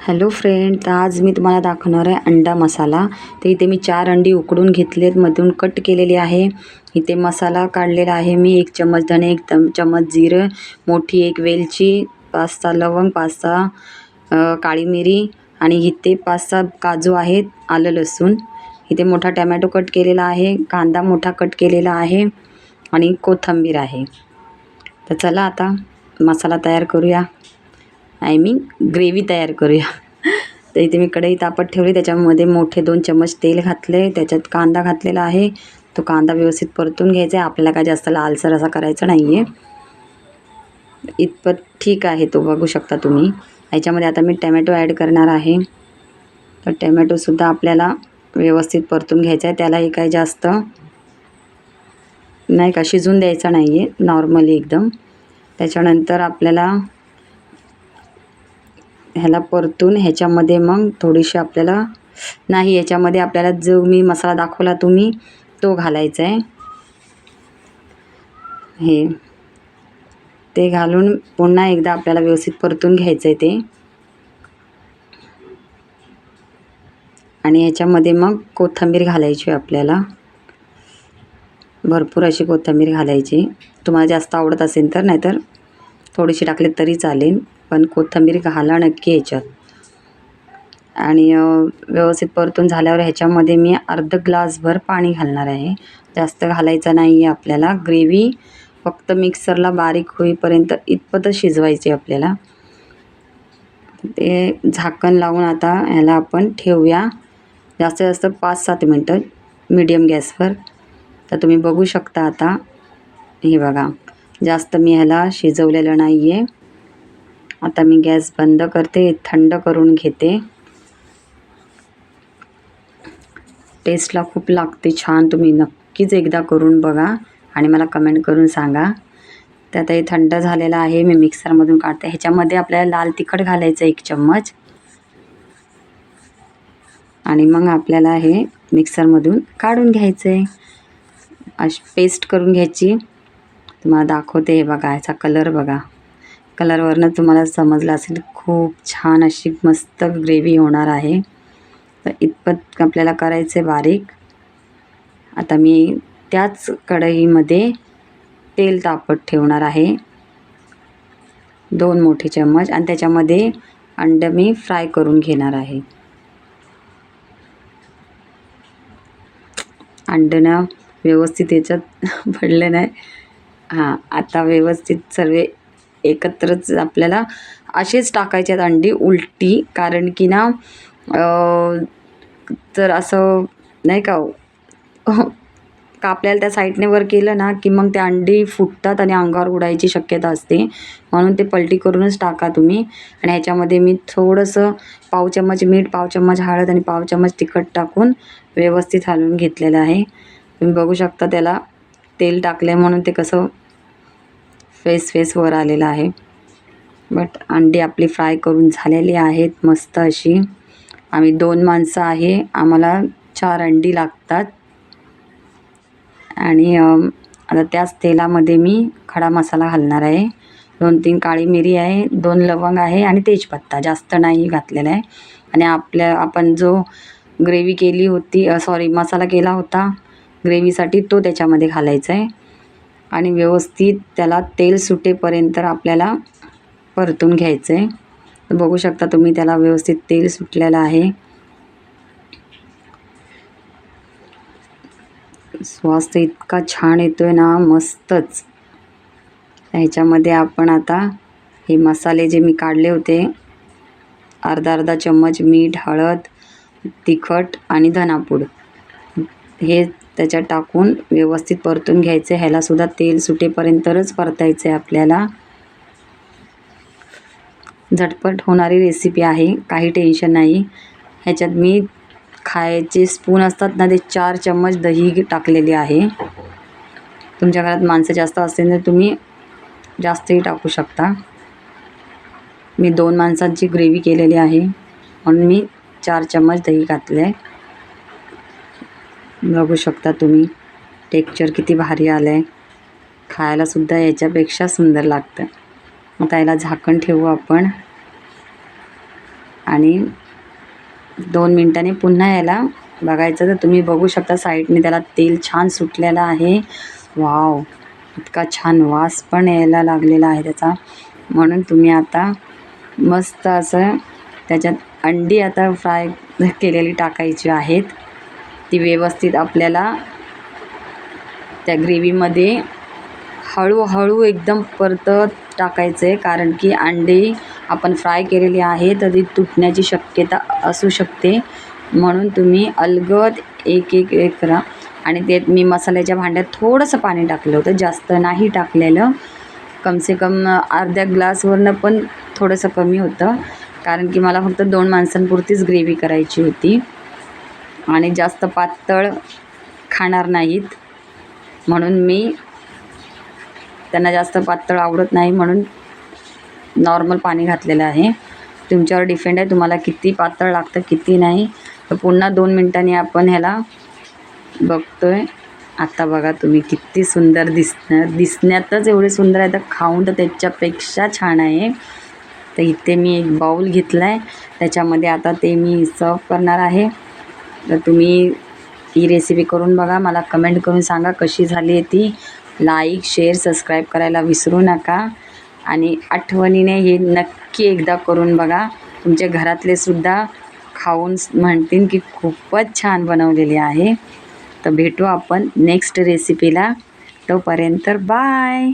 Hello friend, तर आज मी तुम्हाला दाखवणार आहे अंडा मसाला. तर इथे मी 4 अंडी उकडून घेतलेत, मधून कट केलेली आहे. इथे मसाला काढलेला आहे मी 1 चम्मच धणे, 1 चम्मच जिरं, मोठी 1 वेलची, 5-6 लवंग, 5-6 काळी मिरी आणि इथे 5-6 काजू आहेत, आलं लसूण. इथे मोठा टमॅटो कट केलेला आहे, कांदा मोठा कट केलेला आहे आणि कोथिंबीर आहे. तर चला आता मसाला तयार करूया. ग्रेव्ही तयार करूया. तर इथे मी कढई तापत ठेवली, त्याच्यामध्ये मोठे 2 चम्मच तेल घातले, त्याच्यात कांदा घातलेला आहे. तो कांदा व्यवस्थित परतून घ्यायचा आहे. आपल्याला काय जास्त लालसर असा करायचा नाही आहे, इतपत ठीक आहे. तो बघू शकता तुम्ही. याच्यामध्ये आता मी टमॅटो ॲड करणार आहे. तर टमॅटोसुद्धा आपल्याला व्यवस्थित परतून घ्यायचा आहे. त्यालाही काय जास्त नाही का शिजून द्यायचा नाही आहे, नॉर्मली एकदम. त्याच्यानंतर आपल्याला ह्याला परतून ह्याच्यामध्ये मग थोडीशी आपल्याला याच्यामध्ये आपल्याला जो मी मसाला दाखवला तुम्ही तो घालायचा आहे. ते घालून पुन्हा एकदा आपल्याला व्यवस्थित परतून घ्यायचं आहे ते. आणि ह्याच्यामध्ये मग कोथिंबीर घालायची आपल्याला, भरपूर अशी कोथिंबीर घालायची. तुम्हाला जास्त आवडत असेल तर, नाहीतर थोडीशी टाकली तरी चालेल, पण कोथिंबीर घाला नक्की ह्याच्यात. आणि व्यवस्थित परतून झाल्यावर ह्याच्यामध्ये मी अर्धा ग्लासभर पाणी घालणार आहे. जास्त घालायचं नाही आहे आपल्याला. ग्रेव्ही फक्त मिक्सरला बारीक होईपर्यंत इतपतच शिजवायची आपल्याला. ते झाकण लावून आता ह्याला आपण ठेवूया जास्तीत जास्त 5-7 मिनटं मीडियम गॅसवर. तर तुम्ही बघू शकता आता. हे बघा, जास्त मी ह्याला शिजवलेलं नाही आहे. आता मी गॅस बंद करते, थंड करून घेते. टेस्टला खूप लागते छान. तुम्ही नक्कीच एकदा करून बघा आणि मला कमेंट करून सांगा. तर आता हे थंड झालेलं आहे, मी मिक्सरमधून काढते. ह्याच्यामध्ये आपल्याला लाल तिखट घालायचं 1 चम्मच आणि मग आपल्याला हे मिक्सरमधून काढून घ्यायचं आहे. अशी पेस्ट करून घ्यायची. तुम्हाला दाखवते. हे बघा, ह्याचा कलर बघा. कलरवरनं तुम्हाला समजलं असेल, खूप छान अशी मस्त ग्रेव्ही होणार आहे. तर इतपत आपल्याला करायचं आहे बारीक. आता मी त्याच कढईमध्ये तेल तापत ठेवणार आहे 2 मोठे चम्मच आणि त्याच्यामध्ये अंडं मी फ्राय करून घेणार आहे. अंडं ना व्यवस्थित याच्यात पडलं नाही. आता व्यवस्थित सर्व एकत्रच आपल्याला असेच टाकायचे आहेत अंडी उलटी. कारण की ना तर असं नाही का आपल्याला त्या साईडने वर केलं ना की मग ते अंडी फुटतात आणि अंगावर उडायची शक्यता असते. म्हणून ते पलटी करूनच टाका तुम्ही. आणि ह्याच्यामध्ये मी थोडंसं पाव चम्मच मीठ, पाव चम्मच हळद आणि पाव चम्मच तिखट टाकून व्यवस्थित हलवून घेतलेलं आहे. तुम्ही बघू शकता, त्याला तेल टाकलं आहे म्हणून ते कसं फेस वर आलेलं आहे. बट अंडी आपली फ्राय करून झालेली आहेत मस्त अशी. आम्ही 2 माणसं आहे, आम्हाला 4 अंडी लागतात. आणि आता त्याच तेलामध्ये मी खडा मसाला घालणार आहे. 2-3 काळी मिरी आहे, 2 लवंग आहे आणि तेजपत्ता जास्त नाही घातलेला आहे. आणि आपण जो ग्रेव्ही केली होती, मसाला केला होता ग्रेव्हीसाठी, तो त्याच्यामध्ये घालायचा आहे. आणि व्यवस्थित त्याला तेल सुटेपर्यंत आपल्याला परतून घ्यायचं आहे. बघू शकता तुम्ही, त्याला व्यवस्थित तेल सुटलेलं आहे. वास तर इतका छान येतोय ना, मस्तच. ह्याच्यामध्ये आपण आता हे मसाले जे मी काढले होते, अर्धा चम्मच मीठ, हळद, तिखट आणि धनापूड, हे त्याच्यात टाकून व्यवस्थित परतून घ्यायचं. ह्यालासुद्धा तेल सुटेपर्यंतच परतायचं आहे आपल्याला. झटपट होणारी रेसिपी आहे, काही टेन्शन नाही. ह्याच्यात मी खायचे स्पून असतात ना, ते 4 चम्मच दही टाकलेली आहे. तुमच्या घरात माणसं जास्त असतील तर तुम्ही जास्तही टाकू शकता. मी 2 माणसांची ग्रेव्ही केलेली आहे म्हणून मी 4 चम्मच दही घातलं आहे. बघू शकता तुम्ही, टेक्स्चर किती भारी आलं आहे. खायलासुद्धा याच्यापेक्षा सुंदर लागतं. आता याला झाकण ठेवू आपण आणि 2 मिनिटांनी पुन्हा याला बघायचं. तर तुम्ही बघू शकता साईडने त्याला तेल छान सुटलेलं आहे. वॉव, इतका छान वास पण यायला लागलेला आहे त्याचा. म्हणून तुम्ही आता मस्त असं त्याच्यात अंडी आता फ्राय केलेली टाकायची आहेत. ती व्यवस्थित आपल्याला त्या ग्रेव्हीमध्ये हळूहळू एकदम परतत टाकायचं आहे, कारण की अंडी आपण फ्राय केलेली आहे तर ती तुटण्याची शक्यता असू शकते. म्हणून तुम्ही अलगद एक करा. आणि ते मी मसाल्याच्या भांड्यात थोडंसं पाणी टाकलं होतं, जास्त नाही टाकलेलं. कमसे कम अर्ध्या ग्लासवरनं पण थोडंसं कमी होतं, कारण की मला फक्त 2 माणसांपुरतीच ग्रेव्ही करायची होती आणि जास्त पातळ खाणार नाहीत. म्हणून मी त्यांना जास्त पातळ आवडत नाही म्हणून नॉर्मल पाणी घातलेलं आहे. तुमच्यावर डिपेंड आहे तुम्हाला किती पातळ लागतं किती नाही. तर पुन्हा 2 मिनिटांनी आपण ह्याला बघतोय. आता बघा तुम्ही किती सुंदर दिसण्यातच एवढे सुंदर आहे, तर खाऊन तर त्याच्यापेक्षा छान आहे. तर इथे मी एक बाऊल घेतला आहे, त्याच्यामध्ये आता ते मी सर्व करणार आहे. तर तुम्ही ही रेसिपी करून बघा, मला कमेंट करून सांगा कशी झाली आहे ती. लाईक, शेअर, सबस्क्राईब करायला विसरू नका आणि आठवणीने हे नक्की एकदा करून बघा. तुमच्या घरातले सुद्धा खाऊन म्हणतील की खूपच छान बनवलेली आहे. तर भेटू आपण नेक्स्ट रेसिपीला. तोपर्यंत बाय.